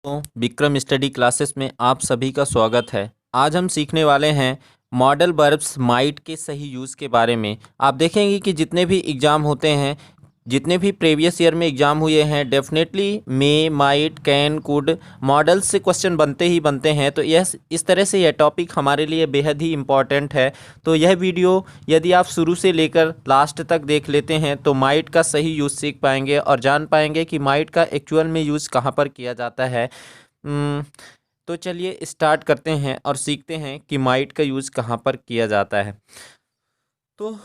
Vikram study classes में आप सभी का स्वागत है। आज हम सीखने वाले हैं मॉडल वर्ब्स माइट के सही यूज़ के बारे में। आप देखेंगे कि जितने भी एग्ज़ाम होते हैं, जितने भी प्रीवियस ईयर में एग्ज़ाम हुए हैं, definitely may, might, can, could models से क्वेश्चन बनते ही बनते हैं। तो यह इस तरह से यह टॉपिक हमारे लिए बेहद ही इम्पॉर्टेंट है। तो यह वीडियो यदि आप शुरू से लेकर लास्ट तक देख लेते हैं तो माइट का सही यूज़ सीख पाएंगे और जान पाएंगे कि माइट का एक्चुअल में यूज़ कहाँ पर किया जाता है। तो चलिए स्टार्ट करते हैं और सीखते हैं कि माइट का यूज़ कहाँ पर किया जाता है। तो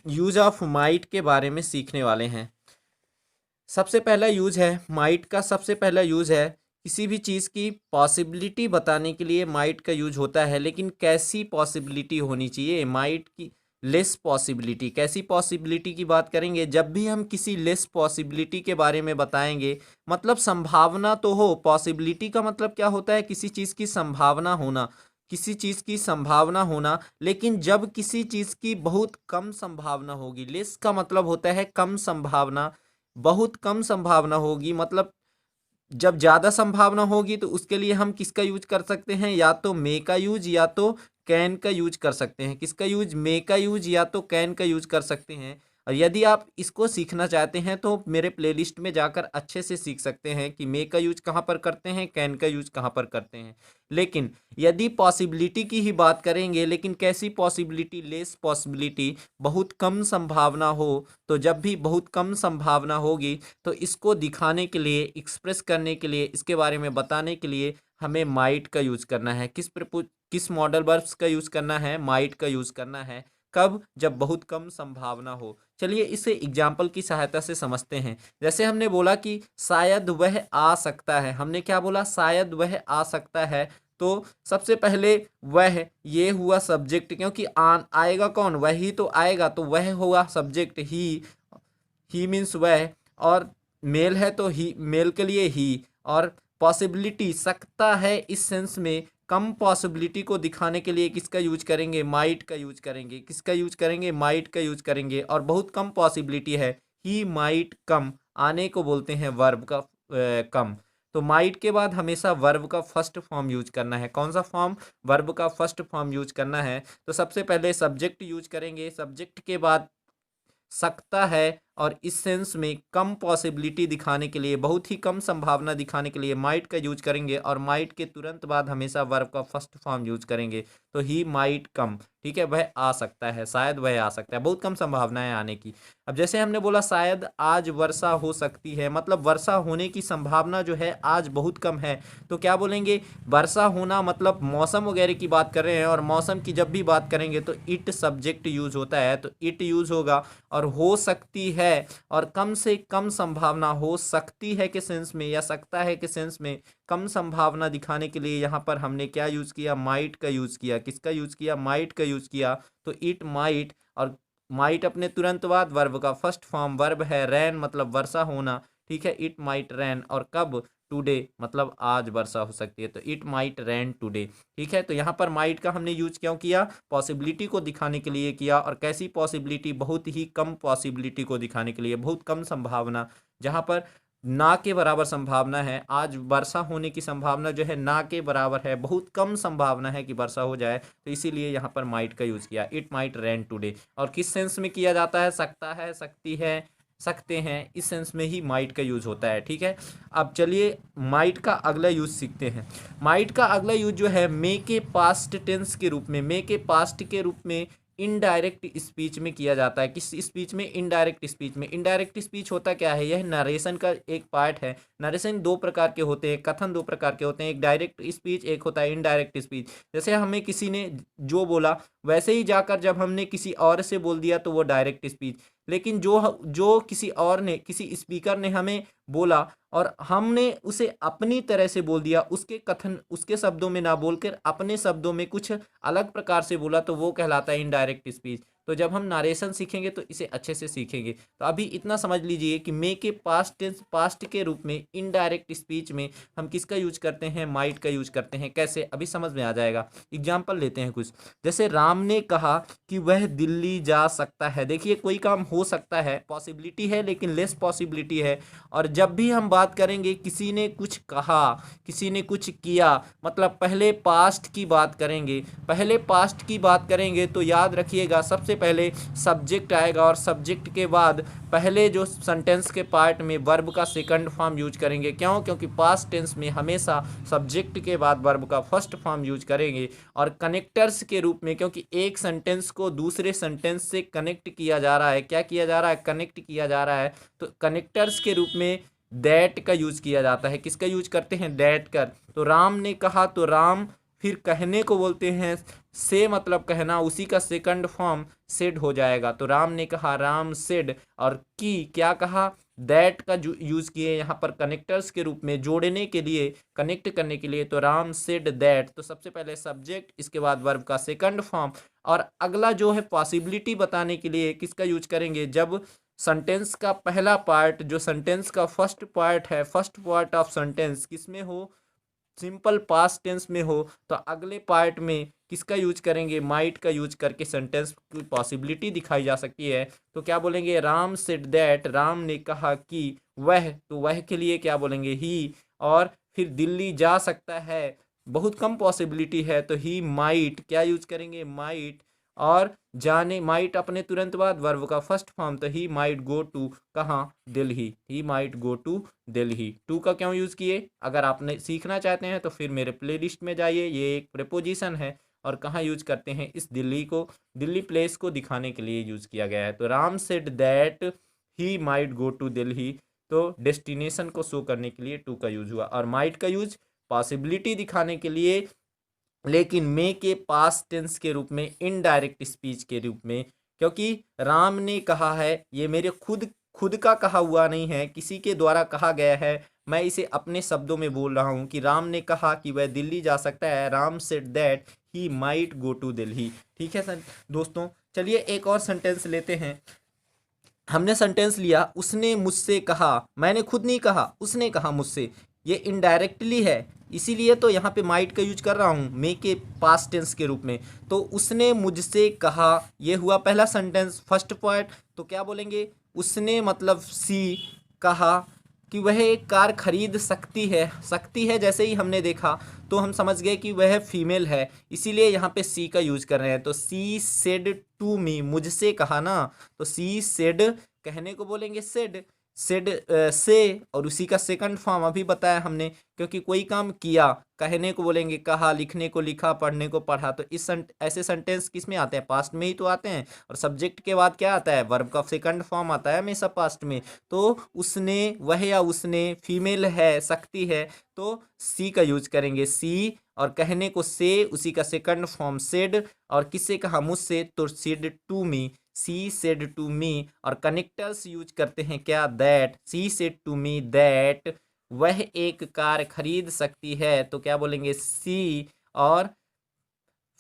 यूज़ ऑफ माइट के बारे में सीखने वाले हैं। सबसे पहला यूज़ है माइट का, सबसे पहला यूज़ है किसी भी चीज़ की पॉसिबिलिटी बताने के लिए माइट का यूज होता है। लेकिन कैसी पॉसिबिलिटी होनी चाहिए? माइट की लेस पॉसिबिलिटी। कैसी पॉसिबिलिटी की बात करेंगे? जब भी हम किसी लेस पॉसिबिलिटी के बारे में बताएंगे, मतलब संभावना तो हो। पॉसिबिलिटी का मतलब क्या होता है? किसी चीज़ की संभावना होना, किसी चीज़ की संभावना होना। लेकिन जब किसी चीज़ की बहुत कम संभावना होगी, लेस का मतलब होता है कम संभावना, बहुत कम संभावना होगी। मतलब जब ज़्यादा संभावना होगी तो उसके लिए हम किसका यूज कर सकते हैं? या तो मे का यूज या तो कैन का यूज कर सकते हैं। किसका यूज? मे का यूज या तो कैन का यूज कर सकते हैं। और यदि आप इसको सीखना चाहते हैं तो मेरे प्लेलिस्ट में जाकर अच्छे से सीख सकते हैं कि मे का यूज कहाँ पर करते हैं, कैन का यूज कहाँ पर करते हैं। लेकिन यदि पॉसिबिलिटी की ही बात करेंगे, लेकिन कैसी पॉसिबिलिटी? लेस पॉसिबिलिटी, बहुत कम संभावना हो। तो जब भी बहुत कम संभावना होगी तो इसको दिखाने के लिए, एक्सप्रेस करने के लिए, इसके बारे में बताने के लिए हमें माइट का यूज करना है। किस मॉडल वर्ब्स का यूज करना है? माइट का यूज करना है। कब? जब बहुत कम संभावना हो। चलिए इसे एग्जाम्पल की सहायता से समझते हैं। जैसे हमने बोला कि शायद वह आ सकता है। हमने क्या बोला? शायद वह आ सकता है। तो सबसे पहले वह, ये हुआ सब्जेक्ट, क्योंकि आएगा कौन? वही तो आएगा, तो वह हुआ सब्जेक्ट। ही मीन्स वह, और मेल है तो ही, मेल के लिए ही। और पॉसिबिलिटी, सकता है, इस सेंस में कम पॉसिबिलिटी को दिखाने के लिए किसका यूज करेंगे? माइट का यूज करेंगे। किसका यूज करेंगे? माइट का यूज करेंगे। और बहुत कम पॉसिबिलिटी है, ही माइट कम, आने को बोलते हैं वर्ब का कम। तो माइट के बाद हमेशा वर्ब का फर्स्ट फॉर्म यूज करना है। कौन सा फॉर्म? वर्ब का फर्स्ट फॉर्म यूज करना है। तो सबसे पहले सब्जेक्ट यूज करेंगे, सब्जेक्ट के बाद सकता है, और इस सेंस में कम पॉसिबिलिटी दिखाने के लिए, बहुत ही कम संभावना दिखाने के लिए माइट का यूज करेंगे। और माइट के तुरंत बाद हमेशा वर्ब का फर्स्ट फॉर्म यूज करेंगे। तो ही माइट कम, ठीक है, वह आ सकता है, शायद वह आ सकता है, बहुत कम संभावना है आने की। अब जैसे हमने बोला शायद आज वर्षा हो सकती है, मतलब वर्षा होने की संभावना जो है आज बहुत कम है। तो क्या बोलेंगे? वर्षा होना मतलब मौसम वगैरह की बात कर रहे हैं, और मौसम की जब भी बात करेंगे तो इट सब्जेक्ट यूज होता है, तो इट यूज होगा। और हो सकती है, और कम से कम संभावना, हो सकती है के सेंस में या सकता है के सेंस में कम संभावना दिखाने के लिए यहाँ पर हमने क्या यूज किया? माइट का यूज किया। किसका यूज किया? माइट का यूज किया। तो इट माइट, और माइट अपने तुरंत बाद वर्ब का फर्स्ट फॉर्म वर्ब है रैन, मतलब वर्षा होना, ठीक है। इट माइट रैन, और कब? टुडे, मतलब आज वर्षा हो सकती है। तो इट माइट रैन टुडे, ठीक है। तो यहाँ पर माइट का हमने यूज क्यों किया? पॉसिबिलिटी को दिखाने के लिए किया। और कैसी पॉसिबिलिटी? बहुत ही कम पॉसिबिलिटी को दिखाने के लिए, बहुत कम संभावना, जहाँ पर ना के बराबर संभावना है। आज वर्षा होने की संभावना जो है ना के बराबर है, बहुत कम संभावना है कि वर्षा हो जाए। तो इसीलिए यहाँ पर माइट का यूज किया, इट माइट रैन टुडे। और किस सेंस में किया जाता है? सकता है, सकती है, सकते हैं, इस सेंस में ही माइट का यूज होता है, ठीक है। अब चलिए माइट का अगला यूज सीखते हैं। माइट का अगला यूज जो है मे के पास्ट टेंस के रूप में, मे के पास्ट के रूप में इनडायरेक्ट स्पीच में किया जाता है। किस स्पीच में? इनडायरेक्ट स्पीच में। इनडायरेक्ट स्पीच होता क्या है? यह नरेशन का एक पार्ट है। नरेशन दो प्रकार के होते हैं, कथन दो प्रकार के होते हैं, एक डायरेक्ट स्पीच, एक होता है इनडायरेक्ट स्पीच। जैसे हमें किसी ने जो बोला, वैसे ही जाकर जब हमने किसी और से बोल दिया तो वो डायरेक्ट स्पीच। लेकिन जो जो किसी और ने, किसी स्पीकर ने हमें बोला और हमने उसे अपनी तरह से बोल दिया, उसके कथन, उसके शब्दों में ना बोलकर अपने शब्दों में कुछ अलग प्रकार से बोला, तो वो कहलाता है इनडायरेक्ट स्पीच। तो जब हम नारेशन सीखेंगे तो इसे अच्छे से सीखेंगे। तो अभी इतना समझ लीजिए कि मे के पास्ट टेंस पास्ट के रूप में इनडायरेक्ट स्पीच में हम किसका यूज करते हैं, माइट का यूज करते हैं। कैसे, अभी समझ में आ जाएगा। एग्जाम्पल लेते हैं कुछ, जैसे राम ने कहा कि वह दिल्ली जा सकता है। देखिए कोई काम हो सकता है, पॉसिबिलिटी है लेकिन लेस पॉसिबिलिटी है। और जब भी हम बात करेंगे किसी ने कुछ कहा, किसी ने कुछ किया, मतलब पहले पास्ट की बात करेंगे, पहले पास्ट की बात करेंगे तो याद रखिएगा सबसे पहले सब्जेक्ट आएगा और सब्जेक्ट के बाद पहले जो सेंटेंस के पार्ट में वर्ब का सेकंड फॉर्म यूज करेंगे। क्यों? क्योंकि पास्ट टेंस में हमेशा सब्जेक्ट के बाद वर्ब का फर्स्ट फॉर्म यूज करेंगे। और कनेक्टर्स के रूप में, क्योंकि एक सेंटेंस को दूसरे सेंटेंस से कनेक्ट किया जा रहा है, क्या किया जा रहा है, कनेक्ट किया जा रहा है, तो कनेक्टर्स के रूप में दैट का यूज किया जाता है। किसका यूज करते हैं, दैट कर। तो राम ने कहा, तो राम फिर कहने को बोलते हैं, से मतलब कहना, उसी का सेकंड फॉर्म सेड हो जाएगा। तो राम ने कहा, राम सेड। और की क्या कहा, दैट का यूज किए यहाँ पर कनेक्टर्स के रूप में, जोड़ने के लिए, कनेक्ट करने के लिए। तो राम सेड दैट, तो सबसे पहले सब्जेक्ट, इसके बाद वर्ब का सेकंड फॉर्म। और अगला जो है पॉसिबिलिटी बताने के लिए किसका यूज करेंगे, जब सेंटेंस का पहला पार्ट, जो सेंटेंस का फर्स्ट पार्ट है, फर्स्ट पार्ट ऑफ सेंटेंस किसमें हो, सिंपल पास्ट टेंस में हो, तो अगले पार्ट में किसका यूज करेंगे, माइट का यूज करके सेंटेंस की पॉसिबिलिटी दिखाई जा सकती है। तो क्या बोलेंगे, राम सेड दैट, राम ने कहा कि वह, तो वह के लिए क्या बोलेंगे, ही। और फिर दिल्ली जा सकता है, बहुत कम पॉसिबिलिटी है, तो ही माइट, क्या यूज करेंगे, माइट। और जाने, माइट अपने तुरंत बाद वर्ब का फर्स्ट फॉर्म, तो ही माइट गो टू, कहाँ, Delhi, he might go to Delhi. To का क्यों यूज़ किए, अगर आपने सीखना चाहते हैं तो फिर मेरे प्लेलिस्ट में जाइए, ये एक प्रेपोजिशन है। और कहाँ यूज करते हैं, इस दिल्ली को, दिल्ली प्लेस को दिखाने के लिए यूज किया गया है। तो Ram said that he might go to Delhi, तो डेस्टिनेशन को शो करने के लिए टू का यूज हुआ। और माइट का यूज पॉसिबिलिटी दिखाने के लिए, लेकिन मे के पास्ट टेंस के रूप में, इनडायरेक्ट स्पीच के रूप में। क्योंकि राम ने कहा है, ये मेरे खुद खुद का कहा हुआ नहीं है, किसी के द्वारा कहा गया है। मैं इसे अपने शब्दों में बोल रहा हूँ कि राम ने कहा कि वह दिल्ली जा सकता है, Ram said that he might go to Delhi. ठीक है सर दोस्तों, चलिए एक और सेंटेंस लेते हैं। हमने सेंटेंस लिया, उसने मुझसे कहा, मैंने खुद नहीं कहा, उसने कहा मुझसे, ये इनडायरेक्टली है, इसीलिए तो यहाँ पे माइट का यूज कर रहा हूँ मे के पास्ट टेंस के रूप में। तो उसने मुझसे कहा, ये हुआ पहला सेंटेंस, फर्स्ट पार्ट। तो क्या बोलेंगे, उसने मतलब सी, कहा कि वह एक कार खरीद सकती है जैसे ही हमने देखा तो हम समझ गए कि वह फीमेल है, इसीलिए यहाँ पे सी का यूज कर रहे हैं। तो सी सेड टू मी, मुझसे कहा ना, तो सी सेड, कहने को बोलेंगे सेड, सेड से, और उसी का सेकंड फॉर्म अभी बताया हमने, क्योंकि कोई काम किया, कहने को बोलेंगे कहा, लिखने को लिखा, पढ़ने को पढ़ा। तो ऐसे सेंटेंस किस में आते हैं, पास्ट में ही तो आते हैं। और सब्जेक्ट के बाद क्या आता है, वर्ब का सेकंड फॉर्म आता है हमेशा पास्ट में। तो उसने, वह या उसने, फीमेल है, सकती है, तो सी का यूज करेंगे, सी। और कहने को से, उसी का सेकंड फॉर्म सेड। और किससे कहा, मुझसे, तो said to me, she said to me. और कनेक्टर्स यूज करते हैं क्या, that, she said to me that वह एक कार खरीद सकती है, तो क्या बोलेंगे, सी। और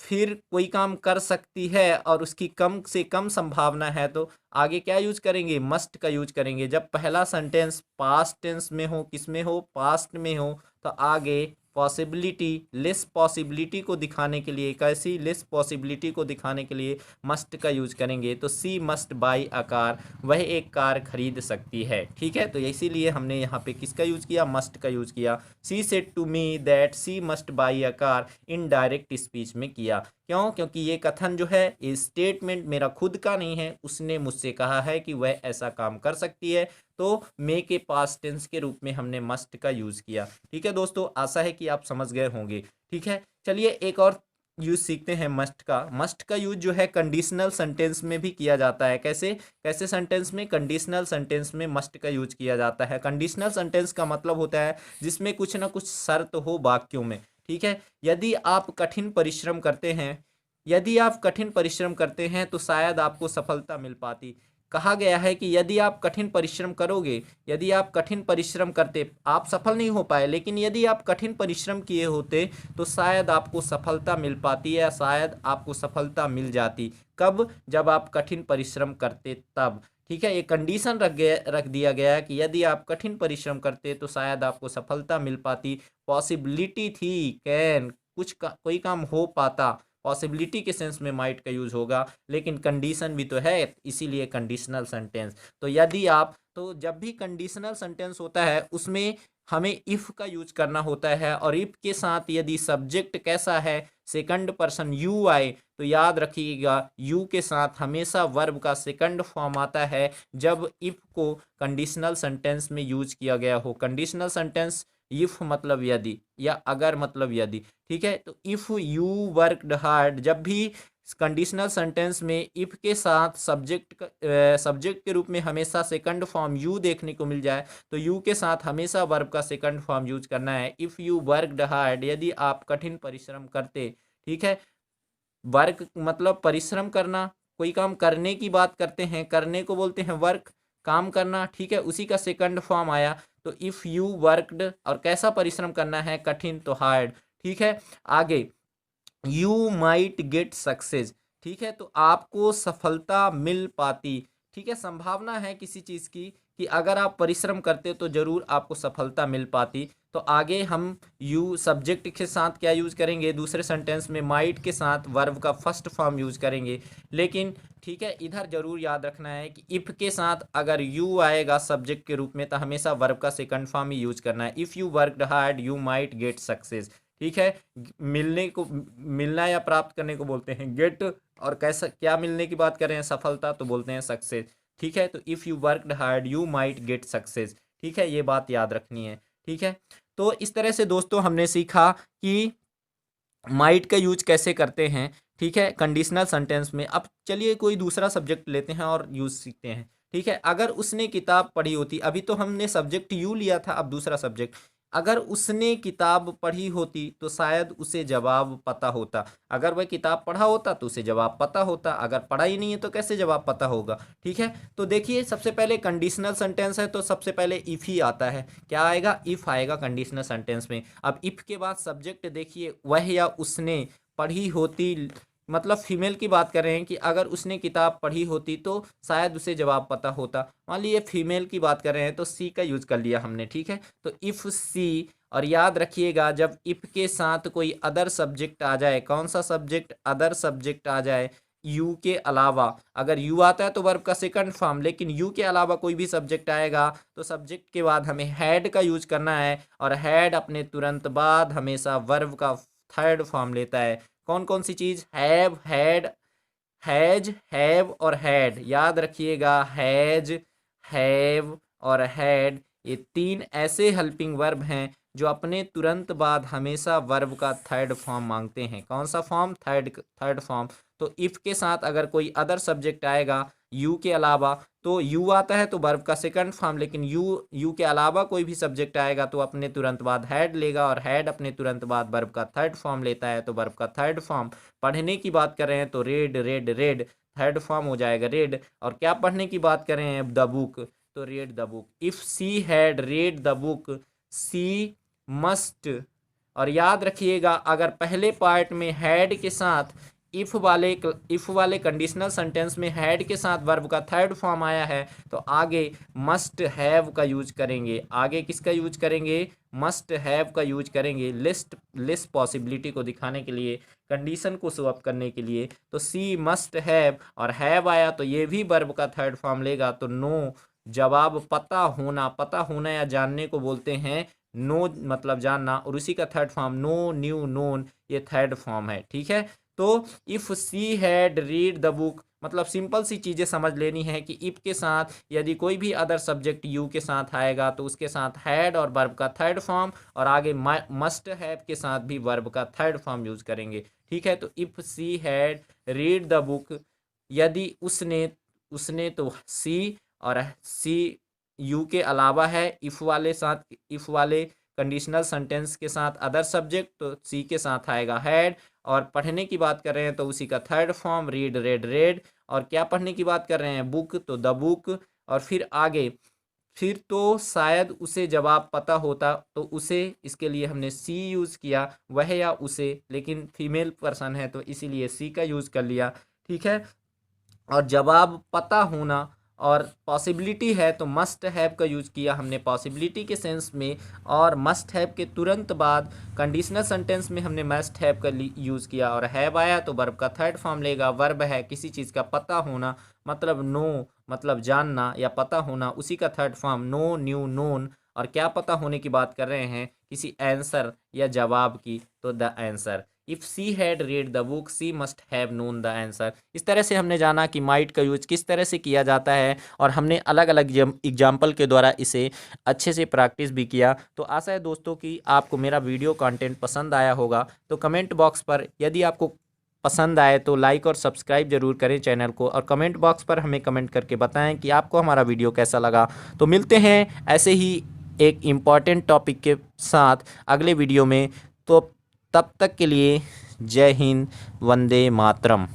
फिर कोई काम कर सकती है और उसकी कम से कम संभावना है, तो आगे क्या यूज करेंगे, मस्ट का यूज करेंगे। जब पहला सेंटेंस पास्ट टेंस में हो, किस में हो, पास्ट में हो, तो आगे पॉसिबिलिटी, लेस पॉसिबिलिटी को दिखाने के लिए, कैसी, लेस पॉसिबिलिटी को दिखाने के लिए मस्ट का यूज करेंगे। तो सी मस्ट बाई अ कार, वह एक कार खरीद सकती है। ठीक है, तो इसीलिए हमने यहाँ पे किसका यूज किया, मस्ट का यूज किया। She said to me that she must buy a car, indirect speech में किया। क्यों? क्योंकि ये कथन जो है, ये स्टेटमेंट मेरा खुद का नहीं है, उसने मुझसे कहा है कि वह ऐसा काम कर सकती है, तो मे के पास्ट टेंस के रूप में हमने मस्ट का यूज किया। ठीक है दोस्तों, आशा है कि आप समझ गए होंगे। ठीक है, चलिए एक और यूज सीखते हैं मस्ट का। मस्ट का यूज जो है कंडीशनल सेंटेंस में भी किया जाता है। कैसे, कैसे सेंटेंस में, कंडीशनल सेंटेंस में मस्ट का यूज किया जाता है। कंडीशनल सेंटेंस का मतलब होता है जिसमें कुछ ना कुछ शर्त हो वाक्यों में। ठीक है, यदि आप कठिन परिश्रम करते हैं, यदि आप कठिन परिश्रम करते हैं तो शायद आपको सफलता मिल पाती। कहा गया है कि यदि आप कठिन परिश्रम करोगे, यदि आप कठिन परिश्रम करते, आप सफल नहीं हो पाए, लेकिन यदि आप कठिन परिश्रम किए होते तो शायद आपको सफलता मिल पाती या शायद आपको सफलता मिल जाती। कब? जब आप कठिन परिश्रम करते तब। ठीक है, ये कंडीशन रख दिया गया है कि यदि आप कठिन परिश्रम करते तो शायद आपको सफलता मिल पाती। पॉसिबिलिटी थी, कैन, कोई काम हो पाता, पॉसिबिलिटी के सेंस में माइट का यूज होगा, लेकिन कंडीशन भी तो है, इसीलिए कंडीशनल सेंटेंस। तो यदि आप, तो जब भी कंडीशनल सेंटेंस होता है उसमें हमें इफ का यूज करना होता है, और इफ के साथ यदि सब्जेक्ट कैसा है, सेकंड पर्सन यू आए, तो याद रखिएगा यू के साथ हमेशा वर्ब का सेकंड फॉर्म आता है जब इफ को कंडीशनल सेंटेंस में यूज किया गया हो। कंडीशनल सेंटेंस इफ मतलब यदि, या अगर मतलब यदि। ठीक है, तो इफ यू वर्कड हार्ड, जब भी कंडीशनल सेंटेंस में इफ के साथ सब्जेक्ट के रूप में हमेशा सेकंड फॉर्म यू देखने को मिल जाए, तो यू के साथ हमेशा वर्ब का सेकंड फॉर्म यूज करना है। इफ यू वर्कड हार्ड, यदि आप कठिन परिश्रम करते। ठीक है, वर्क मतलब परिश्रम करना, कोई काम करने की बात करते हैं, करने को बोलते हैं वर्क, काम करना। ठीक है, उसी का सेकंड फॉर्म आया, तो इफ यू वर्कड, और कैसा परिश्रम करना है, कठिन, तो हार्ड। ठीक है, आगे यू माइट गेट सक्सेस। ठीक है, तो आपको सफलता मिल पाती। ठीक है, संभावना है किसी चीज़ की कि अगर आप परिश्रम करते तो जरूर आपको सफलता मिल पाती। तो आगे हम यू सब्जेक्ट के साथ क्या यूज करेंगे, दूसरे सेंटेंस में माइट के साथ वर्ब का फर्स्ट फॉर्म यूज करेंगे। लेकिन ठीक है, इधर जरूर याद रखना है कि इफ के साथ अगर यू आएगा सब्जेक्ट के रूप में तो हमेशा वर्ब का सेकंड फॉर्म ही यूज करना है। If you worked hard you might get success. ठीक है, मिलने को, मिलना या प्राप्त करने को बोलते हैं गेट, और कैसा, क्या मिलने की बात कर रहे हैं, सफलता, तो बोलते हैं सक्सेस। ठीक है, तो if you worked hard you might get success. ठीक है, ये बात याद रखनी है। ठीक है, तो इस तरह से दोस्तों हमने सीखा कि माइट का यूज कैसे करते हैं। ठीक है, कंडीशनल सेंटेंस में। अब चलिए कोई दूसरा सब्जेक्ट लेते हैं और यूज सीखते हैं। ठीक है, अगर उसने किताब पढ़ी होती, अभी तो हमने सब्जेक्ट यू लिया था, अब दूसरा सब्जेक्ट, अगर उसने किताब पढ़ी होती तो शायद उसे जवाब पता होता। अगर वह किताब पढ़ा होता तो उसे जवाब पता होता, अगर पढ़ा ही नहीं है तो कैसे जवाब पता होगा। ठीक है, तो देखिए सबसे पहले कंडीशनल सेंटेंस है तो सबसे पहले इफ ही आता है। क्या आएगा, इफ आएगा कंडीशनल सेंटेंस में। अब इफ के बाद सब्जेक्ट देखिए, वह या उसने पढ़ी होती, मतलब फीमेल की बात कर रहे हैं कि अगर उसने किताब पढ़ी होती तो शायद उसे जवाब पता होता। मान लीजिए फीमेल की बात कर रहे हैं तो सी का यूज कर लिया हमने। ठीक है, तो इफ सी, और याद रखिएगा जब इफ के साथ कोई अदर सब्जेक्ट आ जाए, कौन सा सब्जेक्ट, अदर सब्जेक्ट आ जाए यू के अलावा, अगर यू आता है तो वर्ब का सेकंड फॉर्म, लेकिन यू के अलावा कोई भी सब्जेक्ट आएगा तो सब्जेक्ट के बाद हमें हैड का यूज करना है, और हैड अपने तुरंत बाद हमेशा वर्ब का थर्ड फॉर्म लेता है। कौन कौन सी चीज, हैव, हैड, हैज, हैव और हैड। याद रखिएगा हैज, हैव और हैड, ये तीन ऐसे हेल्पिंग वर्ब हैं जो अपने तुरंत बाद हमेशा वर्ब का थर्ड फॉर्म मांगते हैं। कौन सा फॉर्म, थर्ड फॉर्म। तो इफ के साथ अगर कोई अदर सब्जेक्ट आएगा यू के अलावा, तो यू आता है तो वर्ब का सेकंड फॉर्म, लेकिन यू के अलावा कोई भी सब्जेक्ट आएगा तो अपने तुरंत बाद हैड लेगा, और हैड अपने तुरंत बाद वर्ब का थर्ड फॉर्म लेता है तो वर्ब का थर्ड फॉर्म। पढ़ने की बात कर रहे हैं तो red, red, red, third form हो जाएगा रेड। और क्या पढ़ने की बात कर रहे हैं, द बुक, तो read the book. If she had read the book she must. और याद रखिएगा अगर पहले पार्ट में हैड के साथ इफ वाले कंडीशनल सेंटेंस में हैड के साथ वर्ब का थर्ड फॉर्म आया है तो आगे मस्ट हैव का यूज करेंगे। आगे किसका यूज करेंगे, मस्ट हैव का यूज करेंगे, लिस्ट पॉसिबिलिटी को दिखाने के लिए, कंडीशन को शो अप करने के लिए। तो सी मस्ट हैव, और हैव आया तो ये भी वर्ब का थर्ड फॉर्म लेगा, तो नो, जवाब पता होना, पता होना या जानने को बोलते हैं नो, मतलब जानना, और उसी का third form know, knew, known, ये थर्ड फॉर्म है। ठीक है, तो if she had read the book, मतलब सिंपल सी चीज़ें समझ लेनी है कि इफ के साथ यदि कोई भी अदर सब्जेक्ट यू के साथ आएगा तो उसके साथ हैड और वर्ब का थर्ड फॉर्म, और आगे मस्ट हैव के साथ भी वर्ब का थर्ड फॉर्म यूज करेंगे। ठीक है, तो if she had read the book, यदि उसने, उसने तो सी, और सी यू के अलावा है, इफ वाले कंडीशनल सेंटेंस के साथ अदर सब्जेक्ट तो सी के साथ आएगा हैड, और पढ़ने की बात कर रहे हैं तो उसी का third form read, red, red, और क्या पढ़ने की बात कर रहे हैं, बुक तो द बुक, और फिर आगे फिर तो शायद उसे जवाब पता होता, तो उसे इसके लिए हमने सी यूज़ किया, वह या उसे, लेकिन फीमेल पर्सन है तो इसीलिए सी का यूज़ कर लिया। ठीक है, और जवाब पता होना और पॉसिबिलिटी है तो मस्ट हैव का यूज़ किया हमने पॉसिबिलिटी के सेंस में, और मस्ट हैव के तुरंत बाद कंडीशनल सेंटेंस में हमने मस्ट हैव का यूज़ किया, और हैव आया तो वर्ब का थर्ड फॉर्म लेगा। वर्ब है किसी चीज़ का पता होना, मतलब नो, मतलब जानना या पता होना, उसी का third form know, knew, known. और क्या पता होने की बात कर रहे हैं, किसी आंसर या जवाब की, तो the answer. If she had read the book she must have known the answer. इस तरह से हमने जाना कि माइट का यूज किस तरह से किया जाता है, और हमने अलग अलग एग्जाम्पल के द्वारा इसे अच्छे से प्रैक्टिस भी किया। तो आशा है दोस्तों कि आपको मेरा वीडियो कंटेंट पसंद आया होगा। तो कमेंट बॉक्स पर यदि आपको पसंद आए तो लाइक और सब्सक्राइब जरूर करें चैनल को, और कमेंट बॉक्स पर हमें कमेंट करके बताएं कि आपको हमारा वीडियो कैसा लगा। तो मिलते हैं ऐसे ही एक इम्पॉर्टेंट टॉपिक के साथ अगले वीडियो में। तो तब तक के लिए जय हिंद, वंदे मातरम।